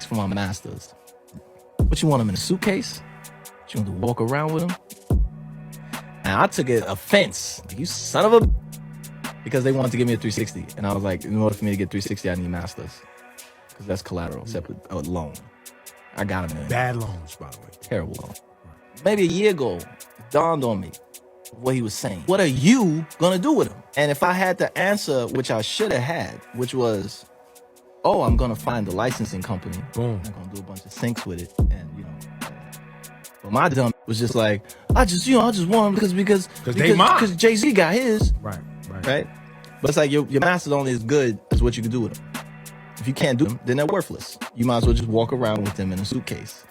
for my masters. What, you want them in a suitcase? What, you want to walk around with them? And I took it offense. Like, you son of a... Because they wanted to give me a 360. And I was like, in order for me to get 360, I need masters. Because that's collateral, except with a loan. I got them in. Bad loans, by the way. Terrible loan. Maybe a year ago, it dawned on me what he was saying. What are you going to do with him? And if I had to answer, which I should have had, which was, oh, I'm going to find the licensing company. Boom. I'm going to do a bunch of syncs with it. And, you know. But my dumb was just like, I just want him because Jay-Z got his. Right. But it's like your master's only as good as what you can do with them. If you can't do them, then they're worthless. You might as well just walk around with them in a suitcase.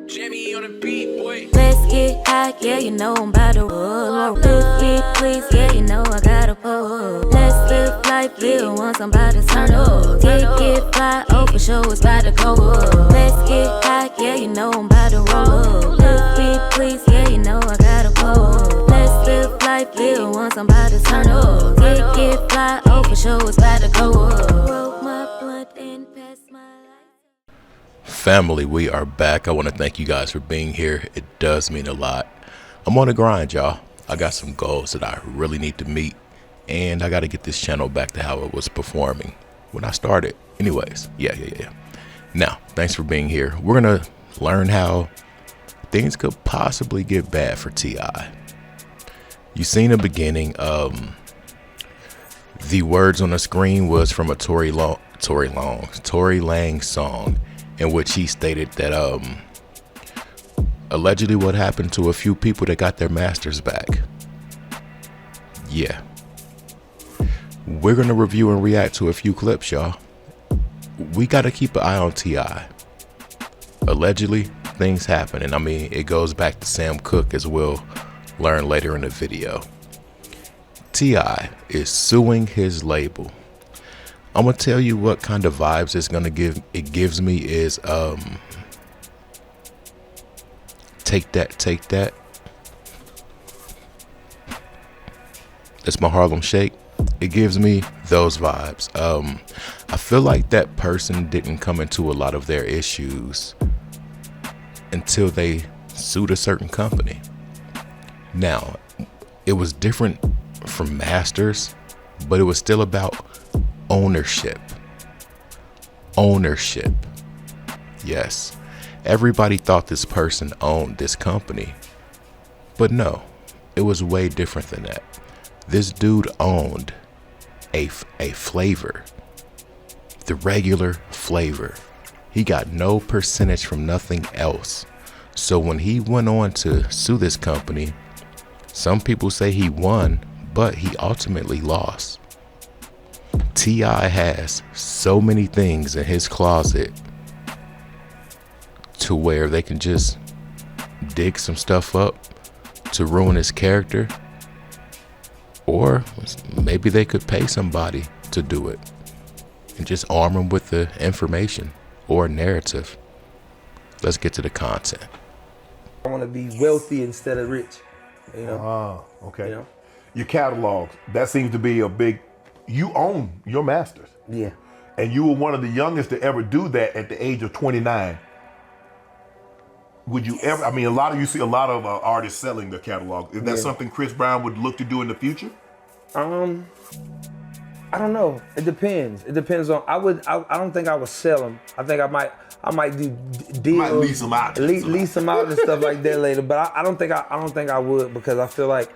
Jimmy on the beat, boy. Let's get high, yeah, you know I'm about to roll. Let's get please, yeah, you know I gotta pull. Let's live life, live once I'm about to turn up. Get fly, oh for sure it's about to go up. Let's get high, yeah, you know I'm about to roll. Let's get please, yeah, you know I gotta pull. Let's live life, live once I'm about to turn up. Get fly, oh for sure it's about to go up. Roll my blunt and pass my life. Family, we are back. I want to thank you guys for being here. It does mean a lot. I'm on the grind, y'all. I got some goals that I really need to meet, and I got to get this channel back to how it was performing when I started. Anyways, yeah. Now, thanks for being here. We're going to learn how things could possibly get bad for T.I. You seen the beginning. The words on the screen was from a Tory Lanez song, in which he stated that allegedly what happened to a few people that got their masters back. Yeah. We're going to review and react to a few clips, y'all. We got to keep an eye on T.I. Allegedly, things happen. And I mean, it goes back to Sam Cooke, as we'll learn later in the video. T.I. is suing his label. I'm going to tell you what kind of vibes it's going to give. It gives me is, take that. That's my Harlem Shake. It gives me those vibes. I feel like that person didn't come into a lot of their issues until they sued a certain company. Now, it was different from masters, but it was still about ownership. Yes, everybody thought this person owned this company, but no, it was way different than that. This dude owned a flavor, the regular flavor. He got no percentage from nothing else. So when he went on to sue this company, some people say he won, but he ultimately lost. T.I. has so many things in his closet to where they can just dig some stuff up to ruin his character, or maybe they could pay somebody to do it and just arm him with the information or narrative. Let's get to the content. I want to be wealthy instead of rich, you know. Okay. You know? Your catalog, that seems to be a big, you own your masters. Yeah. And you were one of the youngest to ever do that at the age of 29. Would you ever, I mean, you see a lot of artists selling their catalog. Is that something Chris Brown would look to do in the future? I don't know. It depends. It depends on, I don't think I would sell them. I think I might do deals. Might lease them out. Lease them out and stuff like that later. But I don't think I would, because I feel like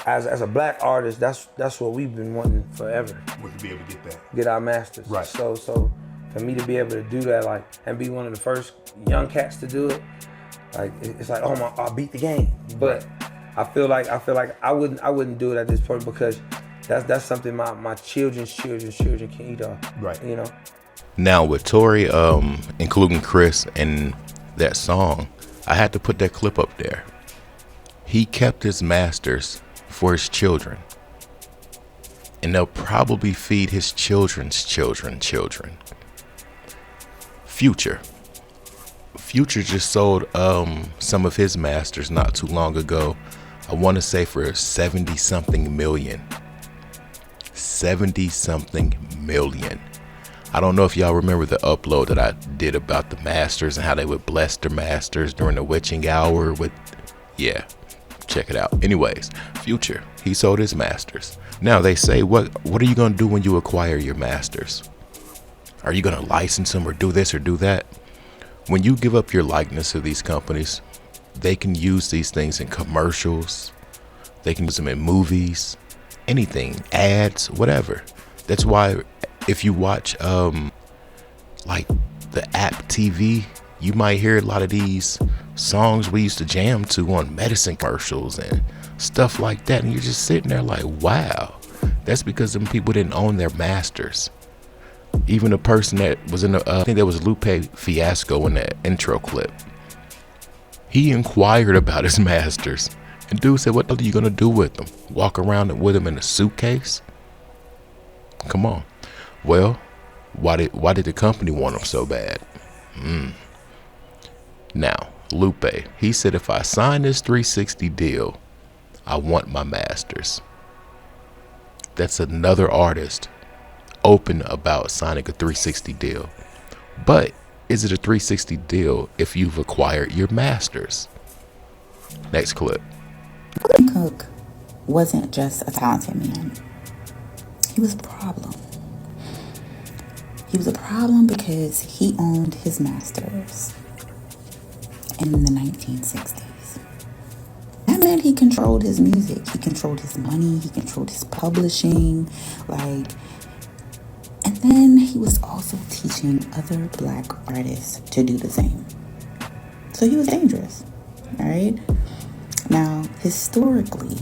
as a black artist, that's what we've been wanting forever. Would be able to get that. Get our masters. Right. So for me to be able to do that, like, and be one of the first young cats to do it, like, it's like, oh my, I beat the game. But I feel like I wouldn't do it at this point, because that's something my children's children can eat off. Right. You know. Now with Tory, including Chris and that song, I had to put that clip up there. He kept his masters for his children, and they'll probably feed his children's children. Future just sold some of his masters not too long ago. I want to say for 70 something million. 70-something million. I don't know if y'all remember the upload that I did about the masters and how they would bless their masters during the witching hour with, yeah, check it out. Anyways, Future, he sold his masters. Now they say, what are you gonna do when you acquire your masters? Are you gonna license them or do this or do that? When you give up your likeness to these companies, they can use these things in commercials. They can use them in movies, anything, ads, whatever. That's why if you watch like the app TV, you might hear a lot of these songs we used to jam to on medicine commercials and stuff like that. And you're just sitting there like, wow, that's because them people didn't own their masters. Even the person that was in the, I think that was Lupe Fiasco in that intro clip. He inquired about his masters. And dude said, what are you going to do with them? Walk around with them in a suitcase? Come on. Well, why did the company want them so bad? Now, Lupe, he said, if I sign this 360 deal, I want my masters. That's another artist open about signing a 360 deal. But is it a 360 deal if you've acquired your masters? Next clip. Sam Cooke wasn't just a talented man. He was a problem. He was a problem because he owned his masters in the 1960s. That meant he controlled his music. He controlled his money. He controlled his publishing. And then he was also teaching other black artists to do the same. So he was dangerous, all right? Now, historically,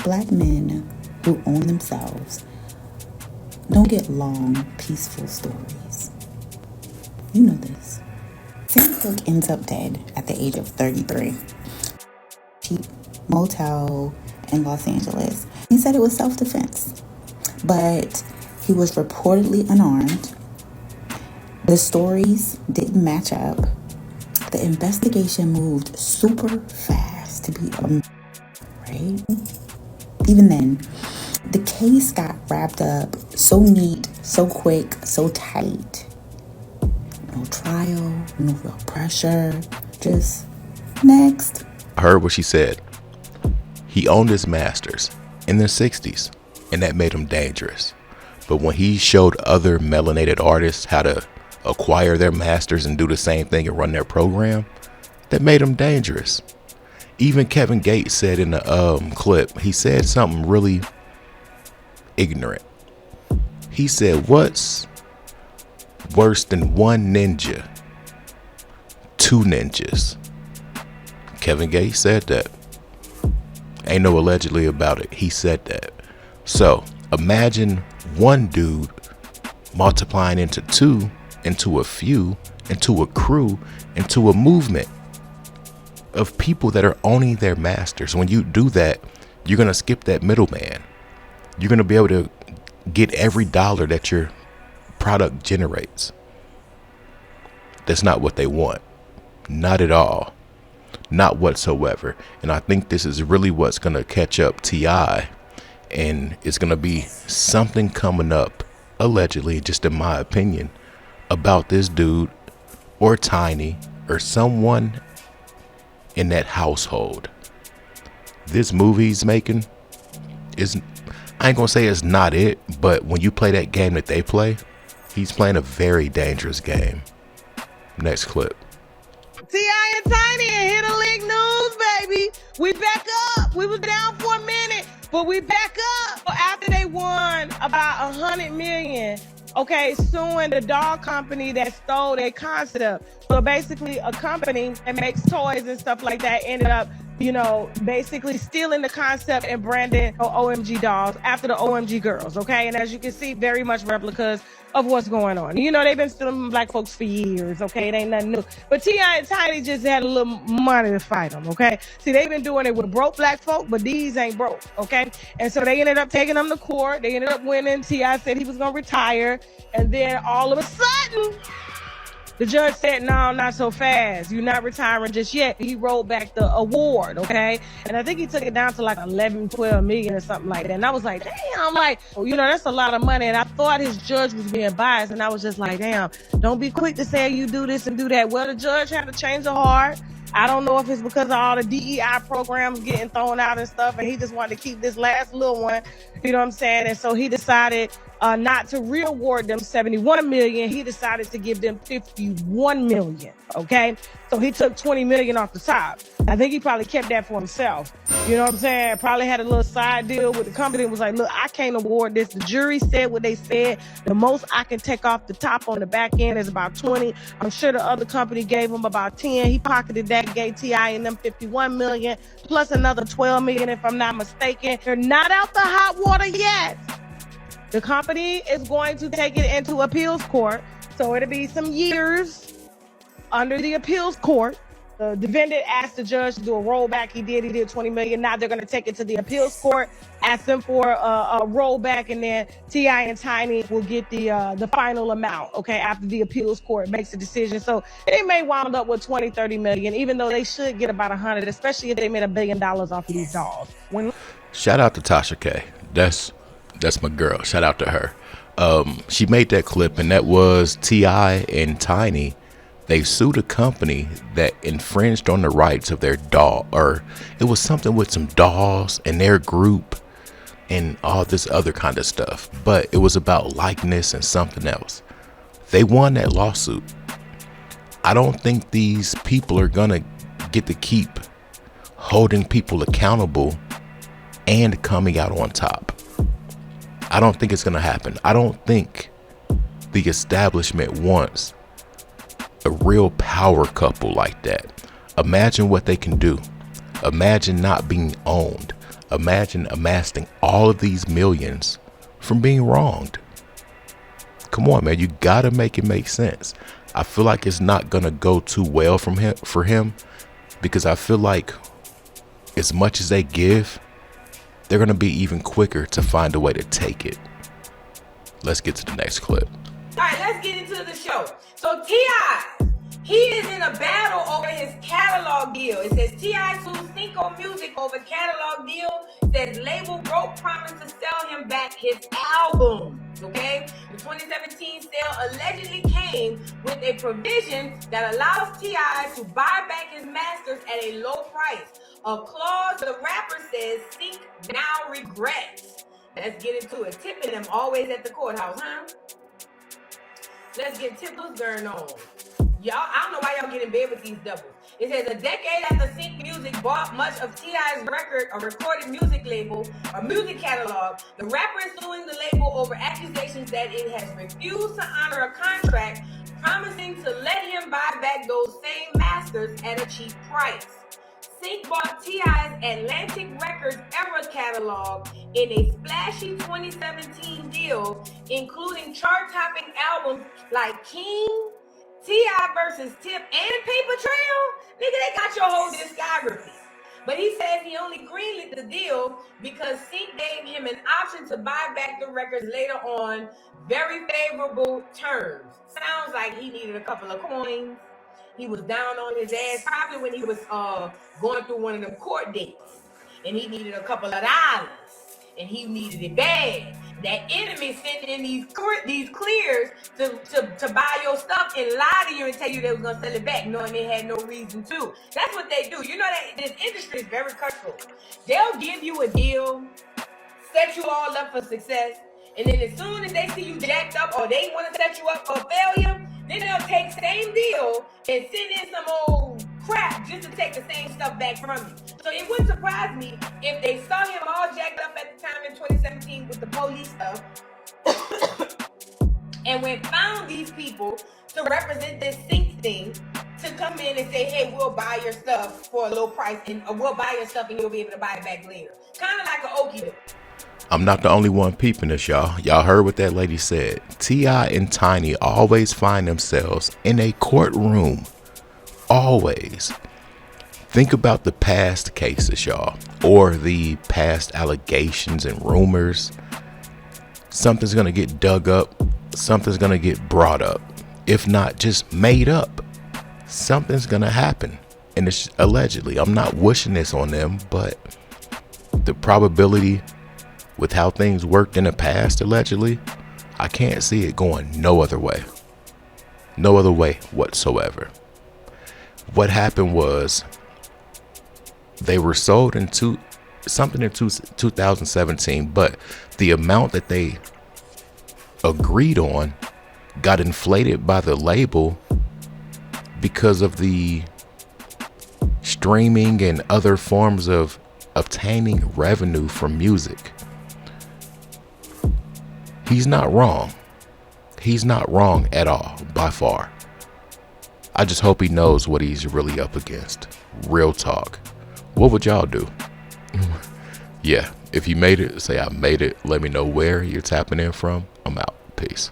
black men who own themselves don't get long, peaceful stories. You know this. Sam Cooke ends up dead at the age of 33. Cheap motel in Los Angeles. He said it was self-defense, but he was reportedly unarmed. The stories didn't match up. The investigation moved super fast to be right? Even then, the case got wrapped up so neat, so quick, so tight. No trial, no real pressure, just next. I heard what she said. He owned his masters in the 60s, and that made him dangerous. But when he showed other melanated artists how to acquire their masters and do the same thing and run their program, that made him dangerous. Even Kevin Gates said in the clip, he said something really ignorant. He said, what's worse than one ninja? Two ninjas. Kevin Gates said that. Ain't no allegedly about it. He said that. So imagine one dude multiplying into two, into a few, into a crew, into a movement of people that are owning their masters. When you do that, you're going to skip that middleman. You're going to be able to get every dollar that your product generates. That's not what they want. Not at all. Not whatsoever. And I think this is really what's going to catch up T.I. And it's going to be something coming up, allegedly, just in my opinion, about this dude or Tiny or someone in that household. This movie he's making is, I ain't gonna say it's not it, but when you play that game that they play, he's playing a very dangerous game. Next clip. T.I. and Tiny and Hit a Lick News, baby. We back up. We was down for a minute, but we back up. After they won about $100 million, okay, suing the dog company that stole their concept. So basically a company that makes toys and stuff like that ended up, basically stealing the concept and branding OMG dolls after the OMG girls, okay? And as you can see, very much replicas of what's going on. They've been stealing black folks for years, okay? It ain't nothing new. But T.I. and Tiny just had a little money to fight them, okay? See, they've been doing it with broke black folk, but these ain't broke, okay? And so they ended up taking them to court. They ended up winning. T.I. said he was going to retire. And then all of a sudden, The judge said, no, not so fast. You're not retiring just yet. He rolled back the award, okay? And I think he took it down to like 11, 12 million or something like that. And I was like, damn, like, that's a lot of money. And I thought his judge was being biased. And I was just like, damn, don't be quick to say you do this and do that. Well, the judge had to change the heart. I don't know if it's because of all the DEI programs getting thrown out and stuff, and he just wanted to keep this last little one, you know what I'm saying? And so he decided not to re-award them 71 million. He decided to give them 51 million, okay? So he took 20 million off the top. I think he probably kept that for himself. You know what I'm saying? Probably had a little side deal with the company and was like, look, I can't award this. The jury said what they said. The most I can take off the top on the back end is about 20. I'm sure the other company gave him about 10. He pocketed that, gave T.I. and them 51 million, plus another 12 million if I'm not mistaken. They're not out the hot water yet. The company is going to take it into appeals court. So it'll be some years under the appeals court. The defendant asked the judge to do a rollback. He did 20 million. Now they're going to take it to the appeals court, ask them for a rollback, and then T.I. and Tiny will get the final amount, okay, after the appeals court makes a decision. So they may wound up with 20, 30 million, even though they should get about 100, especially if they made $1 billion off of these dogs. Shout out to Tasha K. That's my girl. Shout out to her. She made that clip, and that was T.I. and Tiny. They sued a company that infringed on the rights of their dog, or it was something with some dogs and their group and all this other kind of stuff. But it was about likeness and something else. They won that lawsuit. I don't think these people are going to get to keep holding people accountable and coming out on top. I don't think it's going to happen. I don't think the establishment wants a real power couple like that. Imagine what they can do. Imagine not being owned. Imagine amassing all of these millions from being wronged. Come on, man. You got to make it make sense. I feel like it's not going to go too well for him because I feel like as much as they give, they're going to be even quicker to find a way to take it. Let's get to the next clip. All right, let's get into the show. So T.I., he is in a battle over his catalog deal. It says T.I. sues Cinco Music over catalog deal. Says label broke promise to sell him back his albums. Okay, the 2017 sale allegedly came with a provision that allows T.I. to buy back his masters at a low price. A clause the rapper says Sync now regrets. Let's get into it. Tipping them always at the courthouse, huh? Let's get Tip what's going on. Y'all, I don't know why y'all get in bed with these doubles. It says a decade after Sync Music bought much of T.I.'s record or recorded music label or music catalog, the rapper is suing the label over accusations that it has refused to honor a contract promising to let him buy back those same masters at a cheap price. Sync bought T.I.'s Atlantic Records era catalog in a splashy 2017 deal, including chart-topping albums like King, T.I. versus Tip, and Paper Trail. Nigga, they got your whole discography. But he says he only greenlit the deal because Sync gave him an option to buy back the records later on very favorable terms. Sounds like he needed a couple of coins. He was down on his ass probably when he was going through one of them court dates. And he needed a couple of dollars. And he needed it bad. That enemy sent in these clears to buy your stuff and lie to you and tell you they was going to sell it back, knowing they had no reason to. That's what they do. You know that this industry is very cutthroat. They'll give you a deal, set you all up for success, and then as soon as they see you jacked up or they want to set you up for failure, then they'll take same deal and send in some old crap just to take the same stuff back from you. So it wouldn't surprise me if they saw him all jacked up at the time in 2017 with the police stuff and went found these people to represent this Sync thing to come in and say, hey, we'll buy your stuff for a low price and we'll buy your stuff and you'll be able to buy it back later. Kind of like an okie doke. I'm not the only one peeping this, y'all. Y'all heard what that lady said. T.I. and Tiny always find themselves in a courtroom. Always. Think about the past cases, y'all, or the past allegations and rumors. Something's going to get dug up. Something's going to get brought up. if not just made up. Something's gonna happen. And it's allegedly, I'm not wishing this on them, but the probability with how things worked in the past, allegedly, I can't see it going no other way. No other way whatsoever. What happened was they were sold in 2017, but the amount that they agreed on got inflated by the label because of the streaming and other forms of obtaining revenue from music. He's not wrong. He's not wrong at all, by far. I just hope he knows what he's really up against. Real talk. What would y'all do? Yeah, if you made it, say I made it. Let me know where you're tapping in from. I'm out. Peace.